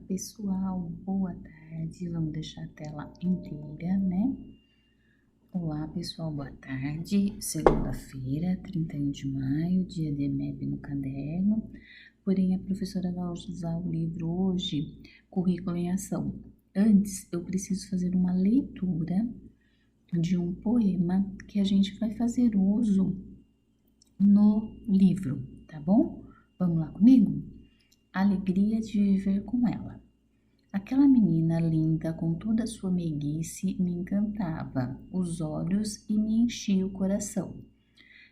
Pessoal, boa tarde. Vamos deixar a tela inteira, né? Olá, pessoal, boa tarde. Segunda-feira, 31 de maio, dia de EMEB no caderno. Porém, a professora vai usar o livro hoje, Currículo em Ação. Antes, eu preciso fazer uma leitura de um poema que a gente vai fazer uso no livro, tá bom? Vamos lá comigo? Alegria de viver com ela. Aquela menina linda, com toda a sua meiguice, me encantava os olhos e me enchia o coração.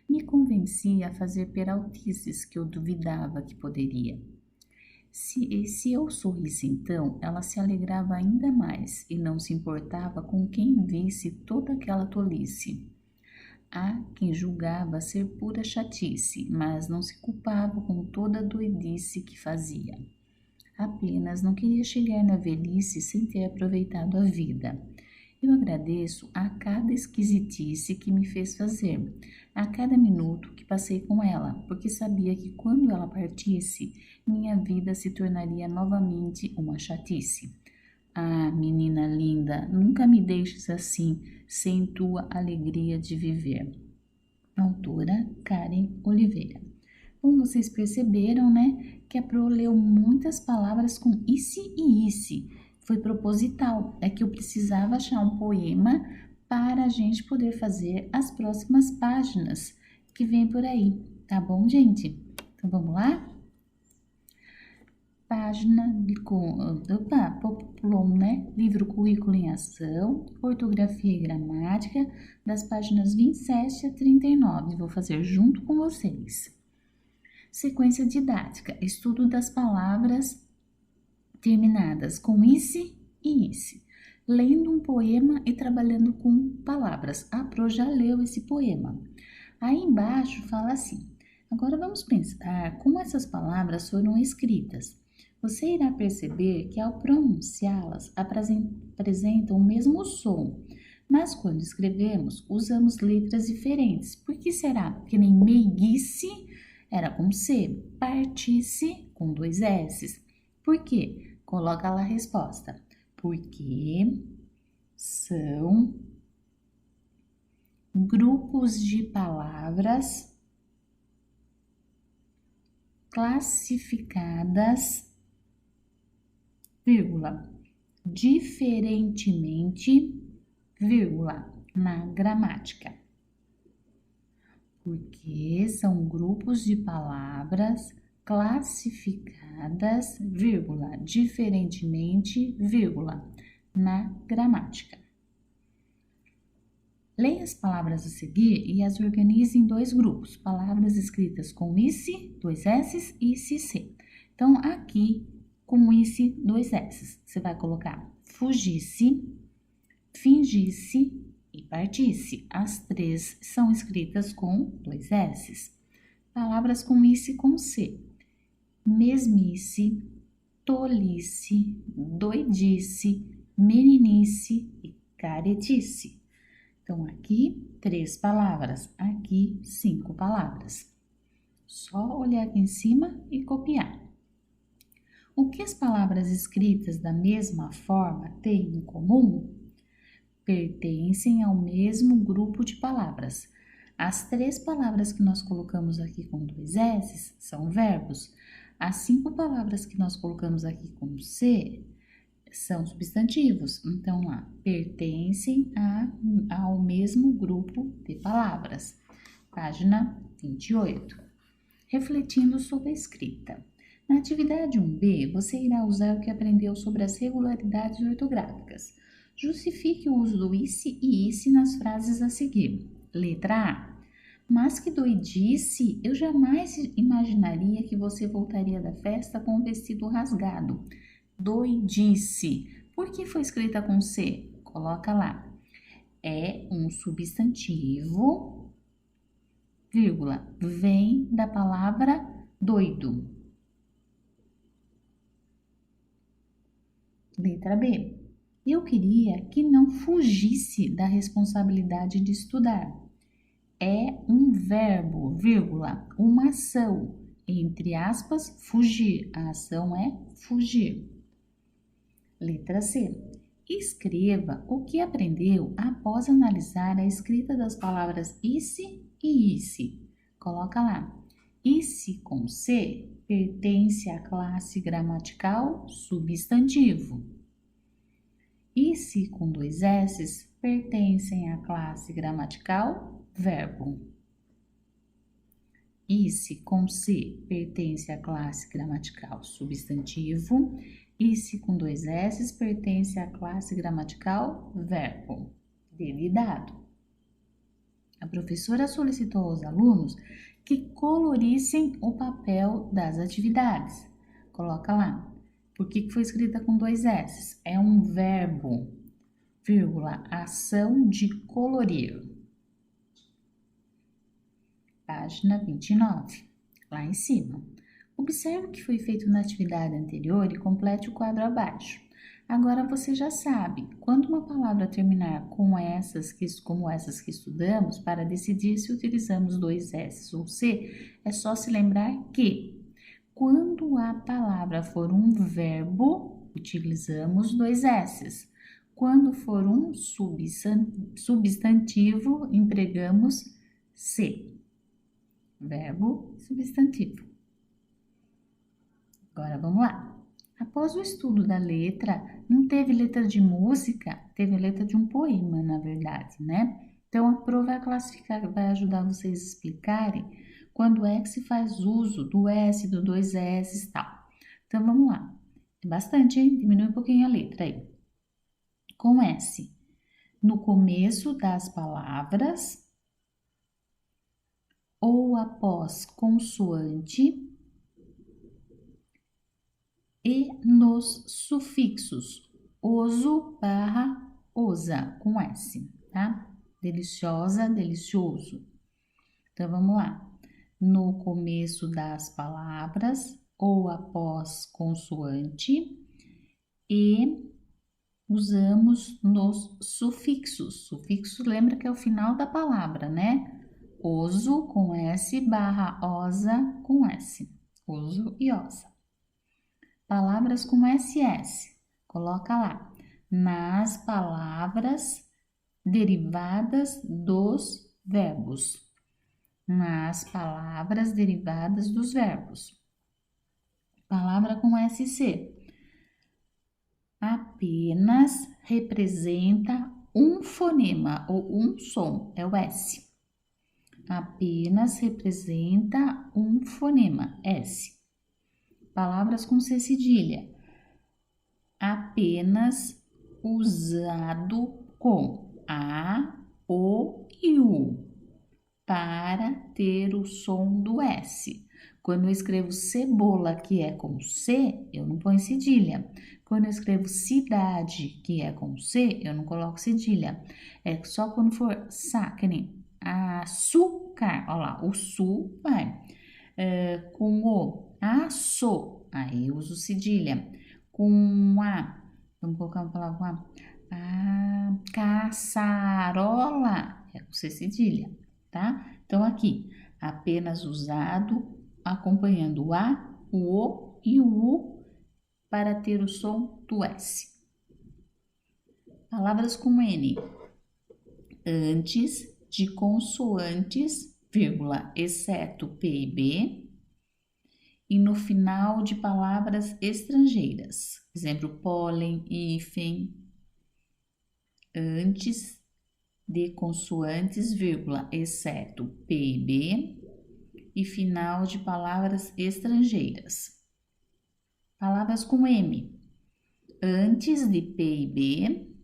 Me convencia a fazer peraltices que eu duvidava que poderia. Se eu sorrisse então, ela se alegrava ainda mais e não se importava com quem visse toda aquela tolice. Há quem julgava ser pura chatice, mas não se culpava com toda a doidice que fazia. Apenas não queria chegar na velhice sem ter aproveitado a vida. Eu agradeço a cada esquisitice que me fez fazer, a cada minuto que passei com ela, porque sabia que quando ela partisse, minha vida se tornaria novamente uma chatice. Ah, menina linda, nunca me deixes assim, sem tua alegria de viver. Autora Karen Oliveira. Como vocês perceberam, né, que a Pro leu muitas palavras com isse e isse. Foi proposital, é que eu precisava achar um poema para a gente poder fazer as próximas páginas que vem por aí, tá bom, gente? Então, vamos lá? Página Poplon, né? Livro Currículo em Ação, Ortografia e Gramática, das páginas 27 a 39. Vou fazer junto com vocês. Sequência didática, estudo das palavras terminadas com isse e isse. Lendo um poema e trabalhando com palavras. A Pro já leu esse poema. Aí embaixo fala assim: agora vamos pensar como essas palavras foram escritas. Você irá perceber que ao pronunciá-las apresentam o mesmo som, mas quando escrevemos usamos letras diferentes. Por que será? Porque nem meiguice era com C, partisse com 2 S. Por quê? Coloca lá a resposta. Porque são grupos de palavras classificadas, vírgula, diferentemente, vírgula, na gramática. Porque são grupos de palavras classificadas, vírgula, diferentemente, vírgula, na gramática. Leia as palavras a seguir e as organize em 2 grupos. Palavras escritas com isse, 2 S e isse. Então, aqui, com isse, 2 S. Você vai colocar fugisse, fingisse e partisse. As 3 são escritas com 2 S. Palavras com isse com C. Mesmice, tolice, doidice, meninice e caretice. Então, aqui 3 palavras, aqui 5 palavras. Só olhar aqui em cima e copiar. O que as palavras escritas da mesma forma têm em comum? Pertencem ao mesmo grupo de palavras. As 3 palavras que nós colocamos aqui com 2 S são verbos. As 5 palavras que nós colocamos aqui com C são substantivos. Então, lá, pertencem ao mesmo grupo de palavras. Página 28. Refletindo sobre a escrita. Na atividade 1B, você irá usar o que aprendeu sobre as regularidades ortográficas. Justifique o uso do isse e isse nas frases a seguir. Letra A. Mas que doidice, eu jamais imaginaria que você voltaria da festa com um vestido rasgado. Doidice. Por que foi escrita com C? Coloca lá. É um substantivo, vírgula, vem da palavra doido. Letra B. Eu queria que não fugisse da responsabilidade de estudar. É um verbo, vírgula, uma ação, entre aspas, fugir. A ação é fugir. Letra C. Escreva o que aprendeu após analisar a escrita das palavras isse e isse. Coloca lá. Isse com C pertence à classe gramatical substantivo. Isse com 2 S's pertencem à classe gramatical verbo. Isse com C pertence à classe gramatical substantivo. Isse com 2 S's pertence à classe gramatical verbo. Dele dado. A professora solicitou aos alunos que colorissem o papel das atividades. Coloca lá. Por que foi escrita com 2 S's? É um verbo, vírgula, ação de colorir. Página 29, lá em cima. Observe o que foi feito na atividade anterior e complete o quadro abaixo. Agora você já sabe, quando uma palavra terminar como essas que estudamos, para decidir se utilizamos 2 S ou C, é só se lembrar que, quando a palavra for um verbo, utilizamos 2 S's. Quando for um substantivo, empregamos C. Verbo, substantivo. Agora vamos lá. Após o estudo da letra, não teve letra de música, teve letra de um poema, na verdade, né? Então a Pro vai classificar, vai ajudar vocês a explicarem quando é que se faz uso do S, do 2 S e tal. Então vamos lá. É bastante, hein? Diminui um pouquinho a letra aí. Com S, no começo das palavras ou após consoante e nos sufixos oso barra osa, com S, tá? Deliciosa, delicioso. Então, vamos lá. No começo das palavras ou após consoante e usamos nos sufixos. Sufixo lembra que é o final da palavra, né? Oso com S barra osa com S. Oso e osa. Palavras com SS. Coloca lá. Nas palavras derivadas dos verbos. Nas palavras derivadas dos verbos. Palavra com SC. Apenas representa um fonema ou um som, é o S. Apenas representa um fonema, S. Palavras com C cedilha. Apenas usado com A, O e U para ter o som do S. Quando eu escrevo cebola, que é com C, eu não ponho cedilha. Quando eu escrevo cidade, que é com C, eu não coloco cedilha. É só quando for sa, que nem açúcar. Olha lá, o su vai. Com o aço, aí eu uso cedilha. Com a, vamos colocar uma palavra com a caçarola, é com C cedilha, tá? Então, aqui, apenas usado acompanhando o A, o O e o U para ter o som do S. Palavras com N. Antes de consoantes, vírgula, exceto P e B. E no final de palavras estrangeiras. Exemplo, pólen, hífen. Antes de consoantes, vírgula, exceto P e B. E final de palavras estrangeiras. Palavras com M. Antes de P e B.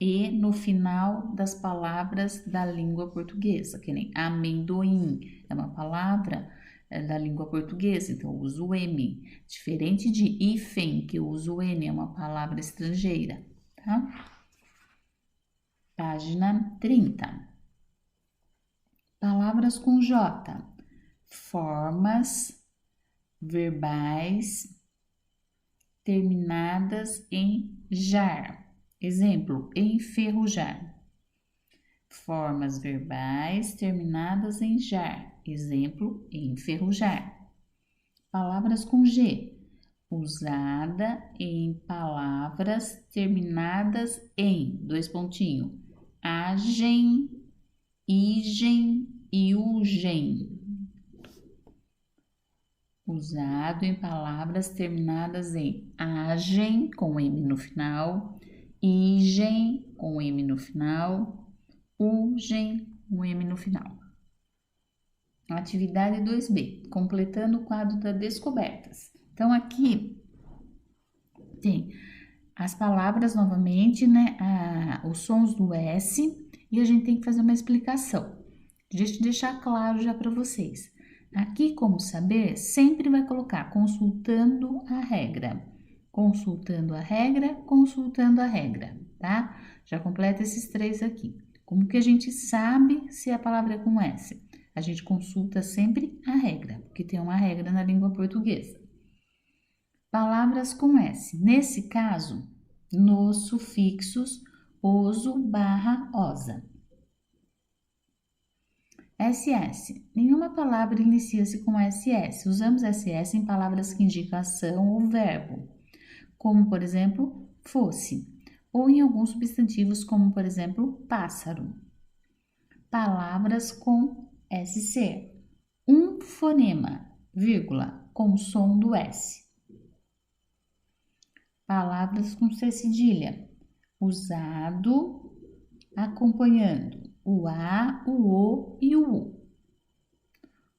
E no final das palavras da língua portuguesa, que nem amendoim, é uma palavra da língua portuguesa, então eu uso o M. Diferente de hífen, que eu uso o N, é uma palavra estrangeira, tá? Página 30. Palavras com J. Formas verbais terminadas em jar. Exemplo, enferrujar. Formas verbais terminadas em jar. Exemplo, enferrujar. Palavras com G. usada em palavras terminadas em, agem, igem e ugem. Usado em palavras terminadas em agem, com M no final, igem, com M no final, ugem, com M no final. Atividade 2B, completando o quadro das descobertas. Então, aqui tem as palavras novamente, né? Os sons do S, e a gente tem que fazer uma explicação. Deixa eu deixar claro já para vocês. Aqui, como saber, sempre vai colocar consultando a regra. Consultando a regra, consultando a regra, tá? Já completa esses 3 aqui. Como que a gente sabe se a palavra é com S? A gente consulta sempre a regra, porque tem uma regra na língua portuguesa. Palavras com S. Nesse caso, nos sufixos oso / osa. SS. Nenhuma palavra inicia-se com SS. Usamos SS em palavras que indicam ação ou verbo, como, por exemplo, fosse, ou em alguns substantivos, como, por exemplo, pássaro. Palavras com SC. Um fonema, vírgula, com som do S. Palavras com C cedilha. Usado acompanhando o A, o O e o U.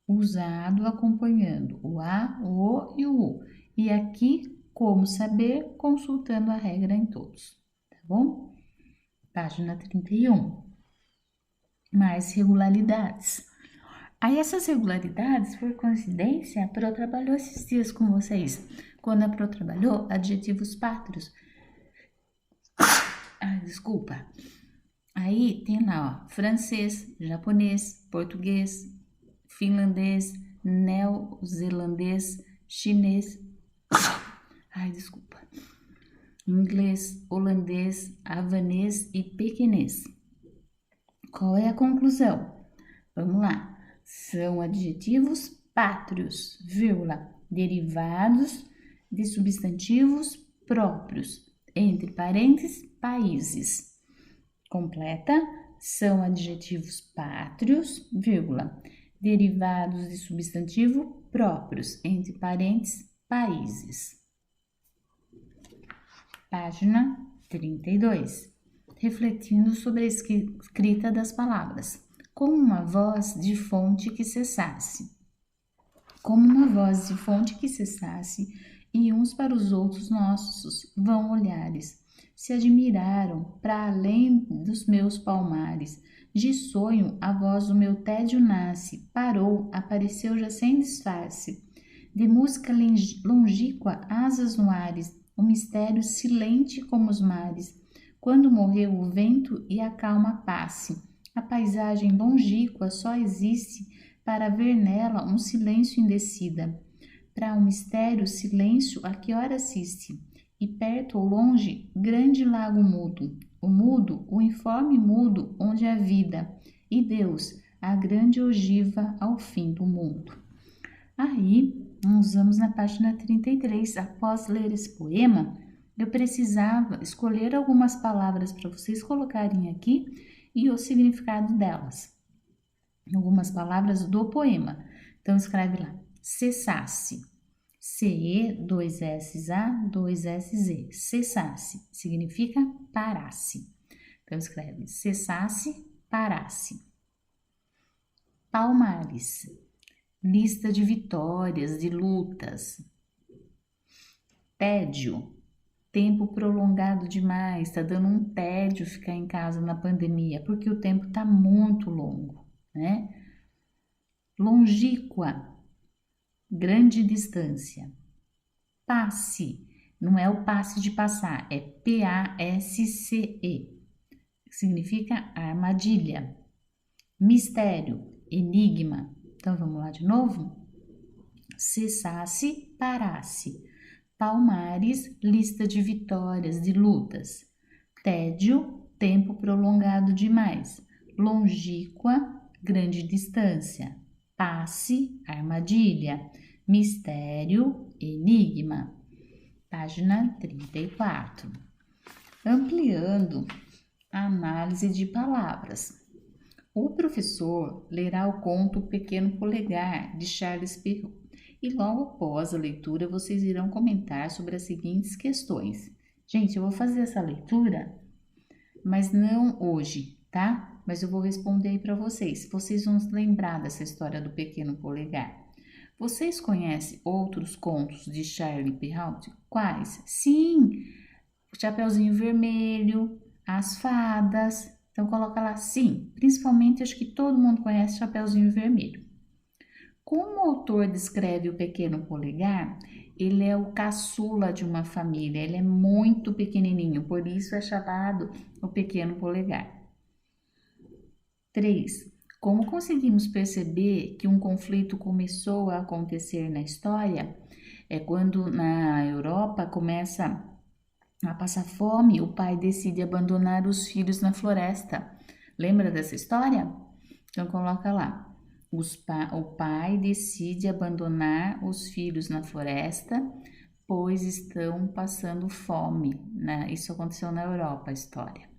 Usado acompanhando o A, o O e o U. E aqui, como saber, consultando a regra em todos, tá bom? Página 31. Mais regularidades. Aí essas regularidades, por coincidência, a Pro trabalhou esses dias com vocês. Quando a Pro trabalhou, adjetivos pátrios. Desculpa. Aí tem lá, ó, francês, japonês, português, finlandês, neozelandês, chinês, inglês, holandês, havanês e pequinês. Qual é a conclusão? Vamos lá. São adjetivos pátrios, vírgula, derivados de substantivos próprios, entre parênteses, países. Completa, são adjetivos pátrios, vírgula, derivados de substantivo próprios, entre parênteses, países. Página 32. Refletindo sobre a escrita das palavras. Como uma voz de fonte que cessasse. Como uma voz de fonte que cessasse, e uns para os outros nossos vão olhares. Se admiraram para além dos meus palmares. De sonho a voz do meu tédio nasce, parou, apareceu já sem disfarce. De música longínqua, asas no ares, um mistério silente como os mares. Quando morreu o vento e a calma passe, a paisagem longínqua só existe para ver nela um silêncio indecida. Para um mistério, silêncio a que hora assiste? E perto ou longe, grande lago mudo. O mudo, o informe mudo, onde há vida. E Deus, a grande ogiva ao fim do mundo. Aí, nós vamos na página 33. Após ler esse poema, eu precisava escolher algumas palavras para vocês colocarem aqui e o significado delas. Algumas palavras do poema. Então, escreve lá. Cessasse. C-E, 2 S-A, 2 S-Z. Cessasse. Significa parasse. Então, escreve. Cessasse, parasse. Palmares. Lista de vitórias, de lutas. Tédio. Tempo prolongado demais. Está dando um tédio ficar em casa na pandemia, porque o tempo está muito longo, né? Longínqua. Grande distância. Passe, não é o passe de passar, é P-A-S-C-E, significa armadilha. Mistério, enigma. Então vamos lá de novo? Cessasse, parasse. Palmares, lista de vitórias, de lutas. Tédio, tempo prolongado demais. Longínqua, grande distância. Passe, armadilha. Mistério, enigma. Página 34. Ampliando a análise de palavras. O professor lerá o conto O Pequeno Polegar, de Charles Perrault, e logo após a leitura vocês irão comentar sobre as seguintes questões. Gente, eu vou fazer essa leitura, mas não hoje, tá? Mas eu vou responder aí para vocês. Vocês vão lembrar dessa história do Pequeno Polegar. Vocês conhecem outros contos de Charles Perrault? Quais? Sim, o Chapeuzinho Vermelho, As Fadas. Então coloca lá sim, principalmente acho que todo mundo conhece Chapeuzinho Vermelho. Como o autor descreve o Pequeno Polegar, ele é o caçula de uma família, ele é muito pequenininho, por isso é chamado o Pequeno Polegar. 3. Como conseguimos perceber que um conflito começou a acontecer na história, é quando na Europa começa a passar fome, o pai decide abandonar os filhos na floresta. Lembra dessa história? Então coloca lá. O pai decide abandonar os filhos na floresta, pois estão passando fome. Né? Isso aconteceu na Europa, a história.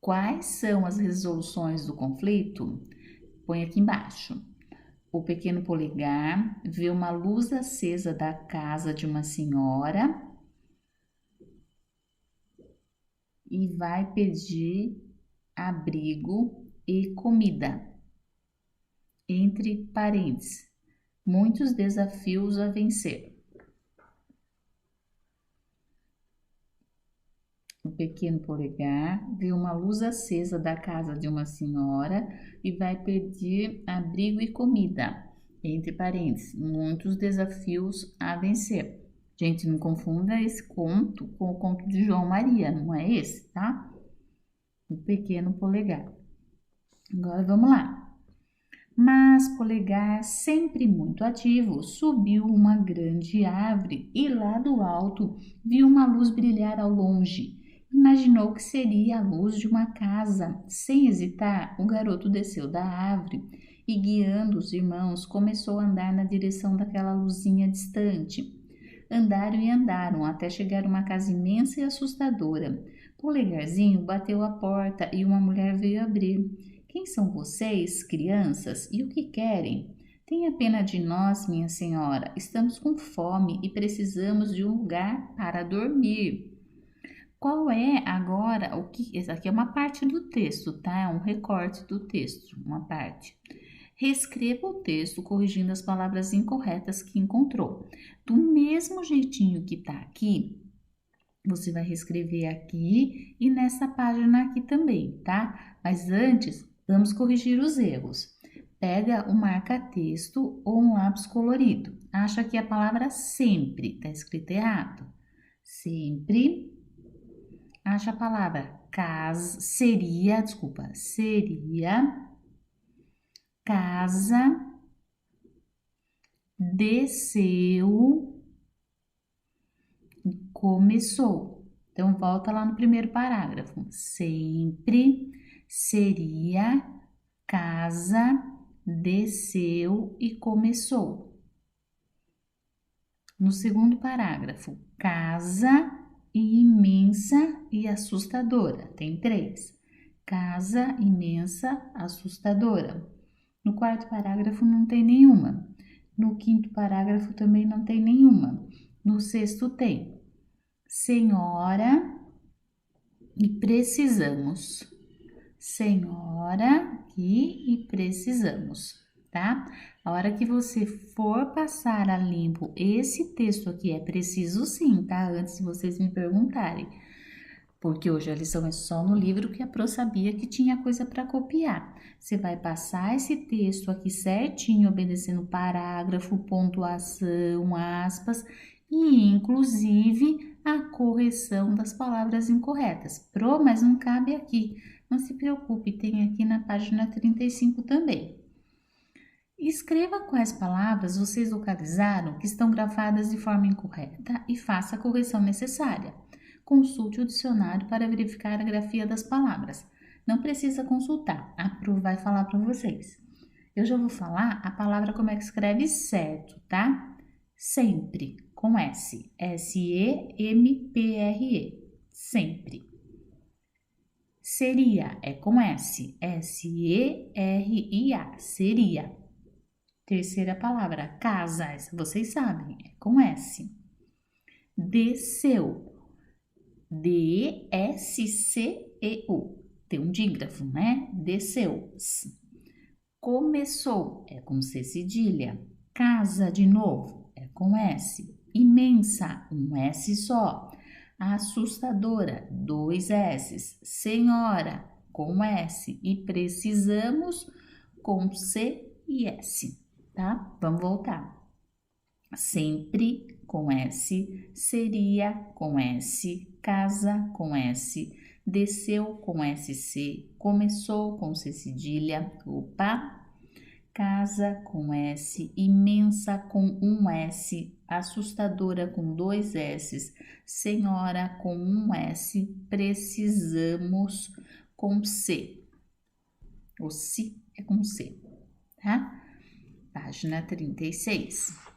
Quais são as resoluções do conflito? Põe aqui embaixo. O Pequeno Polegar vê uma luz acesa da casa de uma senhora e vai pedir abrigo e comida. Entre parênteses, muitos desafios a vencer. O Pequeno Polegar vê uma luz acesa da casa de uma senhora e vai pedir abrigo e comida. Entre parênteses, muitos desafios a vencer. Gente, não confunda esse conto com o conto de João Maria, não é esse, tá? O Pequeno Polegar. Agora vamos lá. Mas Polegar, sempre muito ativo, subiu uma grande árvore e lá do alto viu uma luz brilhar ao longe. Imaginou que seria a luz de uma casa. Sem hesitar, o garoto desceu da árvore e, guiando os irmãos, começou a andar na direção daquela luzinha distante. Andaram e andaram até chegar a uma casa imensa e assustadora. Polegarzinho bateu a porta e uma mulher veio abrir. Quem são vocês, crianças, e o que querem? Tenha pena de nós, minha senhora. Estamos com fome e precisamos de um lugar para dormir. Qual é agora o que? Essa aqui é uma parte do texto, tá? É um recorte do texto, uma parte. Reescreva o texto corrigindo as palavras incorretas que encontrou. Do mesmo jeitinho que tá aqui, você vai reescrever aqui e nessa página aqui também, tá? Mas antes, vamos corrigir os erros. Pega um marca-texto ou um lápis colorido. Acha que a palavra sempre está escrita errado. Sempre. Acha a palavra seria casa, desceu, começou. Então, volta lá no primeiro parágrafo. Sempre seria casa, desceu e começou. No segundo parágrafo, casa imensa e assustadora. Tem 3. Casa imensa, assustadora. No quarto parágrafo não tem nenhuma. No quinto parágrafo também não tem nenhuma. No sexto tem. Senhora e precisamos. Senhora aqui e precisamos, tá? A hora que você for passar a limpo esse texto aqui, é preciso sim, tá? Antes de vocês me perguntarem. Porque hoje a lição é só no livro que a Pro sabia que tinha coisa para copiar. Você vai passar esse texto aqui certinho, obedecendo parágrafo, pontuação, aspas e inclusive a correção das palavras incorretas. Pro, mas não cabe aqui. Não se preocupe, tem aqui na página 35 também. Escreva quais palavras vocês localizaram que estão gravadas de forma incorreta e faça a correção necessária. Consulte o dicionário para verificar a grafia das palavras. Não precisa consultar, a Pro vai falar para vocês. Eu já vou falar a palavra como é que escreve certo, tá? Sempre, com S. S-E-M-P-R-E. Sempre. Seria é com S. S-E-R-I-A. Seria. Terceira palavra, casa. Essa vocês sabem, é com S. Desceu. D-E-S-C-E-U. Tem um dígrafo, né? Desceu. Começou, é com C cedilha. Casa de novo, é com S. Imensa, um S só. Assustadora, 2 S. Senhora, com S. E precisamos, com C e S, tá? Vamos voltar. Sempre com S, seria com S, casa com S, desceu com SC, começou com C cedilha, opa, casa com S, imensa com um S, assustadora com 2 S, senhora com um S, precisamos com C. O se é com C, tá? Página 36.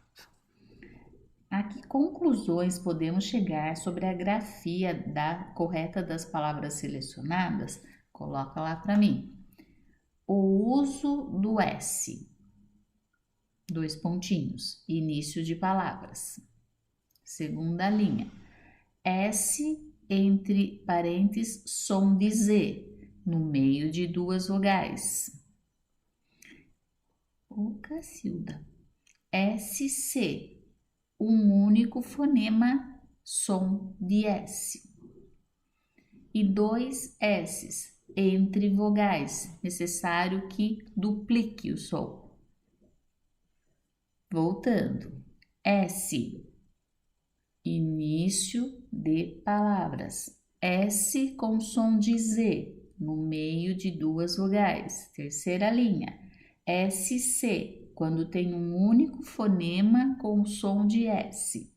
A que conclusões podemos chegar sobre a grafia correta das palavras selecionadas? Coloca lá para mim. O uso do S. 2 pontinhos. Início de palavras. Segunda linha. S entre parênteses som de Z, no meio de 2 vogais. Ô, Cacilda. SC. Um único fonema, som de S. E 2 S's entre vogais, necessário que duplique o som. Voltando. S, início de palavras. S com som de Z, no meio de 2 vogais. Terceira linha. SC, quando tem um único fonema com som de S.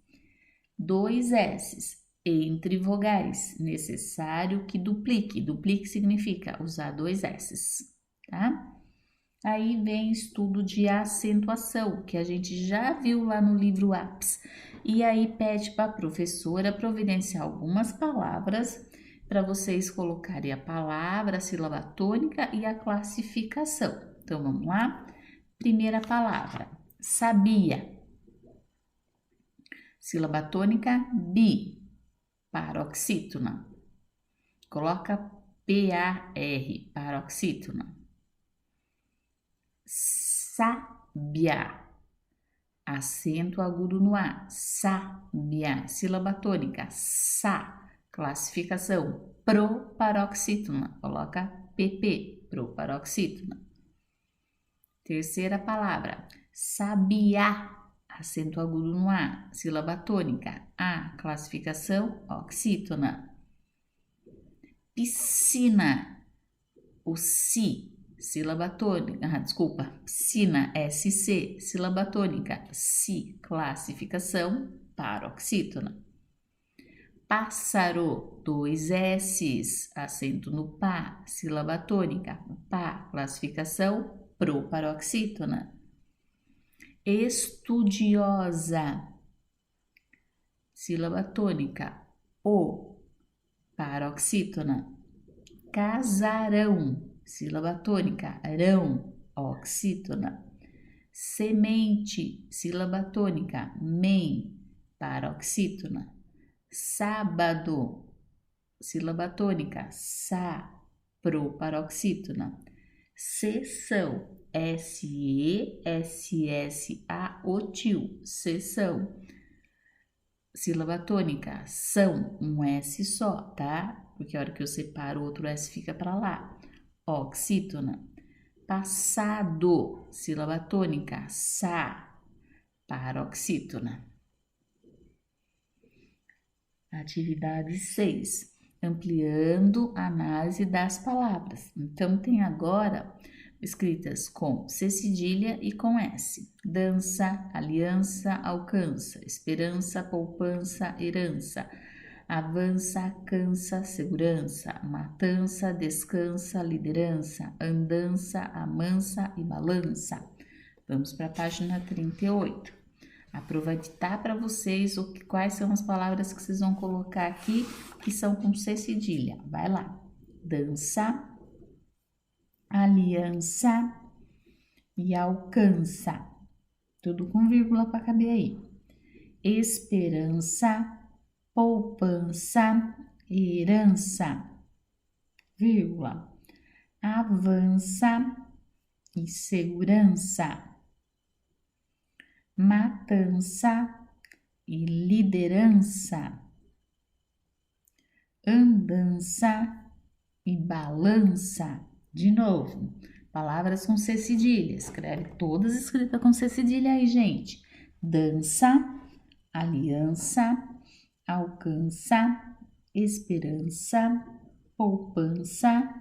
2 S's entre vogais, necessário que duplique. Duplique significa usar 2 S's, tá? Aí vem estudo de acentuação, que a gente já viu lá no livro APS. E aí pede para a professora providenciar algumas palavras para vocês colocarem a palavra, a sílaba tônica e a classificação. Então, vamos lá? Primeira palavra, sabia. Sílaba tônica, bi, paroxítona. Coloca P-A-R, paroxítona. Sábia, acento agudo no A, sábia. Sílaba tônica, sa, classificação, proparoxítona. Coloca PP, proparoxítona. Terceira palavra, sabia, acento agudo no A, sílaba tônica, A, classificação, oxítona. Piscina, o si, sílaba tônica, piscina, SC, sílaba tônica, si, classificação, paroxítona. Pássaro, 2 S's, acento no pá, sílaba tônica, pá, classificação, proparoxítona. Estudiosa, sílaba tônica, o, paroxítona. Casarão, sílaba tônica, rão, oxítona. Semente, sílaba tônica, men, paroxítona. Sábado, sílaba tônica, sa, proparoxítona. Sessão, S-E-S-S-A, tio, sessão. Sílaba tônica, são, um S só, tá? Porque a hora que eu separo, o outro S fica para lá. Oxítona. Passado, sílaba tônica, sa, paroxítona. Atividade 6. Ampliando a análise das palavras. Então, tem agora escritas com C cedilha e com S. Dança, aliança, alcança. Esperança, poupança, herança. Avança, cansa, segurança. Matança, descansa, liderança. Andança, amansa e balança. Vamos para a página 38. Aproveitar para vocês quais são as palavras que vocês vão colocar aqui que são com C cedilha. Vai lá. Dança, aliança e alcança. Tudo com vírgula para caber aí. Esperança, poupança, herança, vírgula. Avança e segurança. Matança e liderança. Andança e balança. De novo, palavras com C cedilha. Escreve todas escritas com C cedilha aí, gente. Dança, aliança, alcança, esperança, poupança,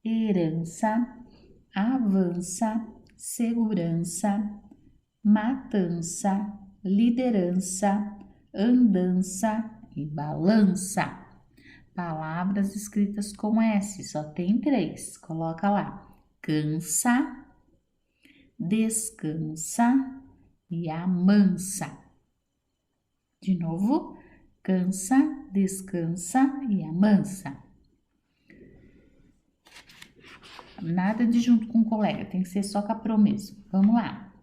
herança, avança, segurança, matança, liderança, andança e balança. Palavras escritas com S, só tem 3. Coloca lá. Cansa, descansa e amansa. De novo. Cansa, descansa e amansa. Nada de junto com o colega, tem que ser só caprô mesmo. Vamos lá.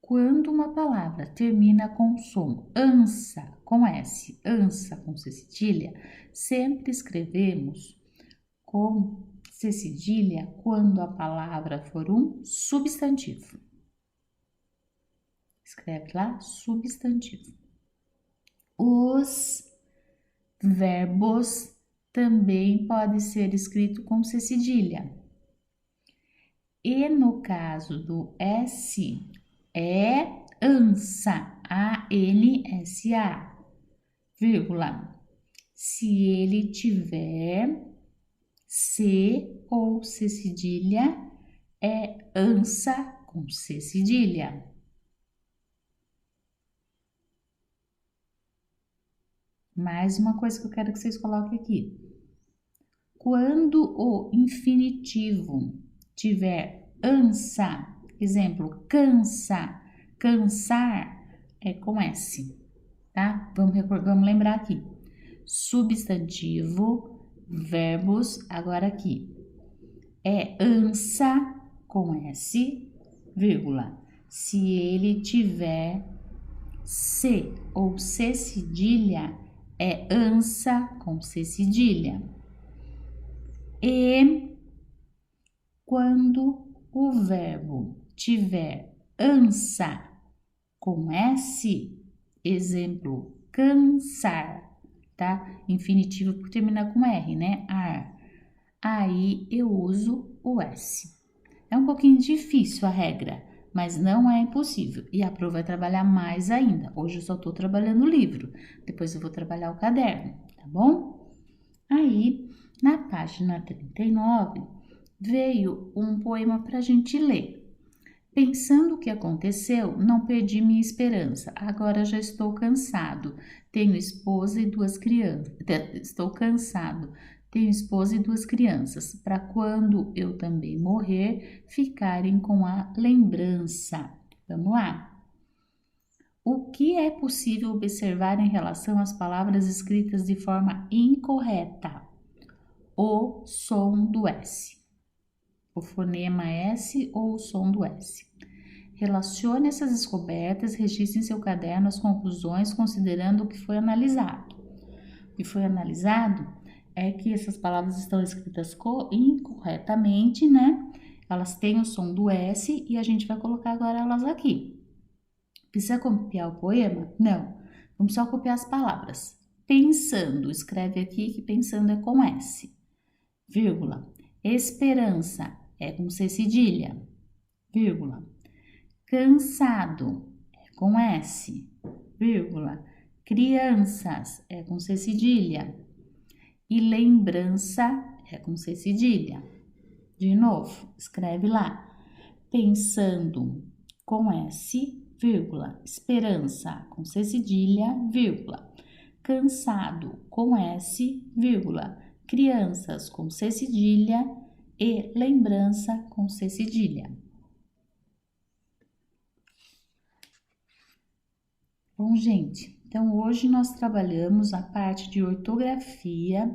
Quando uma palavra termina com som ansa, com S, ansa com C cedilha, sempre escrevemos com C cedilha quando a palavra for um substantivo. Escreve lá, substantivo. Os verbos também podem ser escritos com C cedilha. E no caso do S, é ansa, A-N-S-A, vírgula. Se ele tiver C ou C cedilha, é ansa com C cedilha. Mais uma coisa que eu quero que vocês coloquem aqui. Quando o infinitivo tiver ansa, exemplo, cansa, cansar, é com S, tá? Vamos lembrar aqui. Substantivo, verbos, agora aqui. É ansa com S, vírgula. Se ele tiver C ou C cedilha, é ansa com C cedilha. E quando o verbo tiver ansa com S, exemplo, cansar, tá? Infinitivo por terminar com R, né? Ar. Aí eu uso o S. É um pouquinho difícil a regra, mas não é impossível. E a Pro vai trabalhar mais ainda. Hoje eu só estou trabalhando o livro, depois eu vou trabalhar o caderno, tá bom? Aí, na página 39, veio um poema para a gente ler. Pensando o que aconteceu, não perdi minha esperança. Agora já estou cansado. Tenho esposa e 2 crianças. Estou cansado. Tenho esposa e 2 crianças. Para quando eu também morrer, ficarem com a lembrança. Vamos lá. O que é possível observar em relação às palavras escritas de forma incorreta? O som do S. O fonema S ou o som do S. Relacione essas descobertas, registre em seu caderno as conclusões, considerando o que foi analisado. O que foi analisado é que essas palavras estão escritas incorretamente, né? Elas têm o som do S e a gente vai colocar agora elas aqui. Precisa copiar o poema? Não. Vamos só copiar as palavras. Pensando, escreve aqui que pensando é com S. Vírgula. Esperança é com C cedilha, vírgula. Cansado é com S, vírgula. Crianças é com C cedilha. E lembrança é com C cedilha. De novo, escreve lá. Pensando com S, vírgula. Esperança com C cedilha, vírgula. Cansado com S, vírgula. Crianças com C cedilha e lembrança com C cedilha. Bom, gente, então hoje nós trabalhamos a parte de ortografia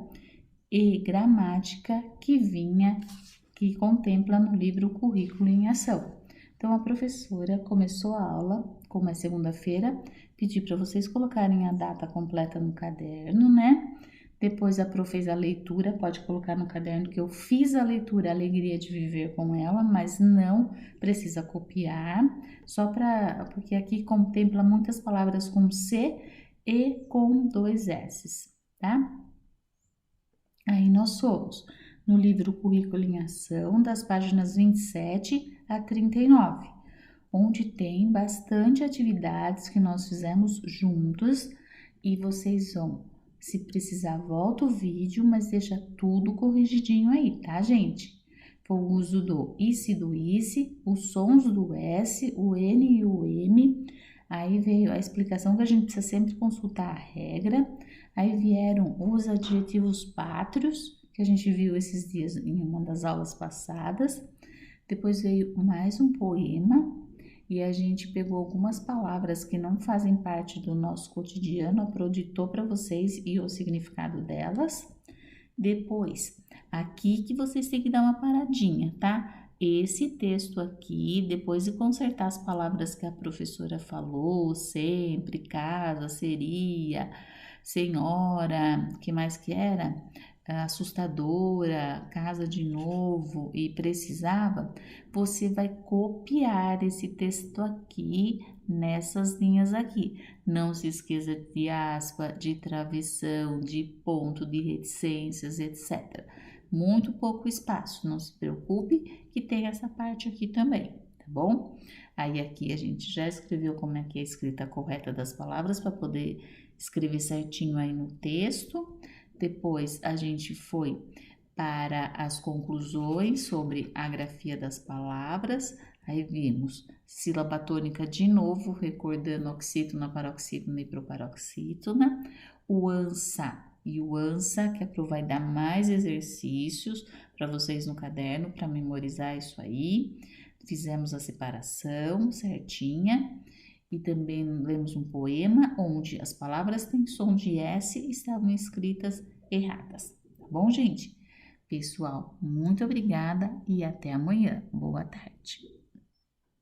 e gramática que contempla no livro Currículo em Ação. Então, a professora começou a aula, como é segunda-feira, pedi para vocês colocarem a data completa no caderno, né? Depois a prof fez a leitura, pode colocar no caderno que eu fiz a leitura Alegria de Viver com ela, mas não precisa copiar, porque aqui contempla muitas palavras com C e com 2 S, tá? Aí nós somos no livro Currículo em Ação, das páginas 27 a 39, onde tem bastante atividades que nós fizemos juntos e vocês vão, se precisar, volta o vídeo, mas deixa tudo corrigidinho aí, tá, gente? Foi o uso do ICE e do ICE, os sons do S, o N e o M, aí veio a explicação que a gente precisa sempre consultar a regra, aí vieram os adjetivos pátrios, que a gente viu esses dias em uma das aulas passadas, depois veio mais um poema, e a gente pegou algumas palavras que não fazem parte do nosso cotidiano, aproditou para vocês e o significado delas. Depois, aqui que vocês têm que dar uma paradinha, tá? Esse texto aqui, depois de consertar as palavras que a professora falou, sempre, casa, seria, senhora, que mais que era? Assustadora, casa de novo e precisava, você vai copiar esse texto aqui nessas linhas aqui. Não se esqueça de aspa, de travessão, de ponto, de reticências, etc. Muito pouco espaço, não se preocupe que tem essa parte aqui também, tá bom? Aí aqui a gente já escreveu como é que é a escrita correta das palavras para poder escrever certinho aí no texto. Depois a gente foi para as conclusões sobre a grafia das palavras. Aí vimos sílaba tônica de novo, recordando oxítona, paroxítona e proparoxítona. O ANSA e o ANSA, que a Pro vai dar mais exercícios para vocês no caderno, para memorizar isso aí. Fizemos a separação certinha. E também lemos um poema onde as palavras têm som de S e estavam escritas erradas. Tá bom, gente? Pessoal, muito obrigada e até amanhã. Boa tarde.